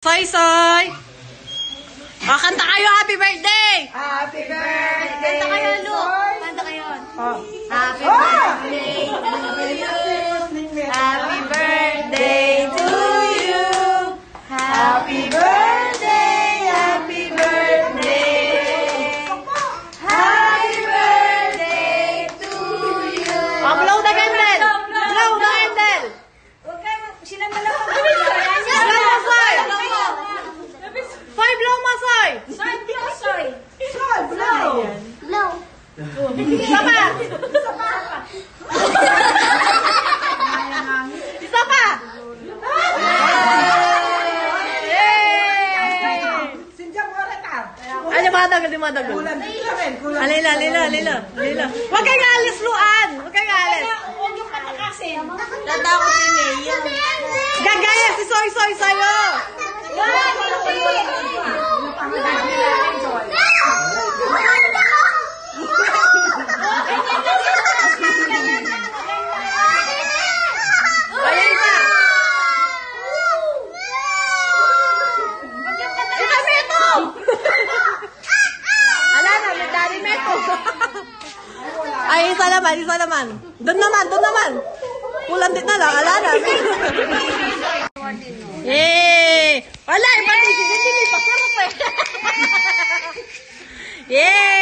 Soy, soy! O, kanta kayo, happy birthday! Happy birthday! Kanta kayo, Lu! Kanta kayo. Oh. Happy birthday to you! Happy birthday to you! Happy birthday! Happy birthday! Happy birthday to you! O, blow the candle! Blow the candle! Huwag kayo, sila malaman. Blow mo, soy! Soy, blow mo, soy! Soy, blow, soy. Soy, blow. Blow. Isa pa! Isa pa! Yay! Sindihan mo rin ka. Ay, lumadagal. Kulang dito rin. Alila. Huwag kang alis, Luan! Huwag kang alis! Huwag yung patakasin. Tatakot si Nea. Gagaya si Soy sa'yo! Ayan ka! Ito, Meto! Ala na, may daddy Meto. Ay, isa naman. Doon naman. Kulang din na lang, ala na. Yay! Wala, iba din. Hindi may pakirap eh. Yay!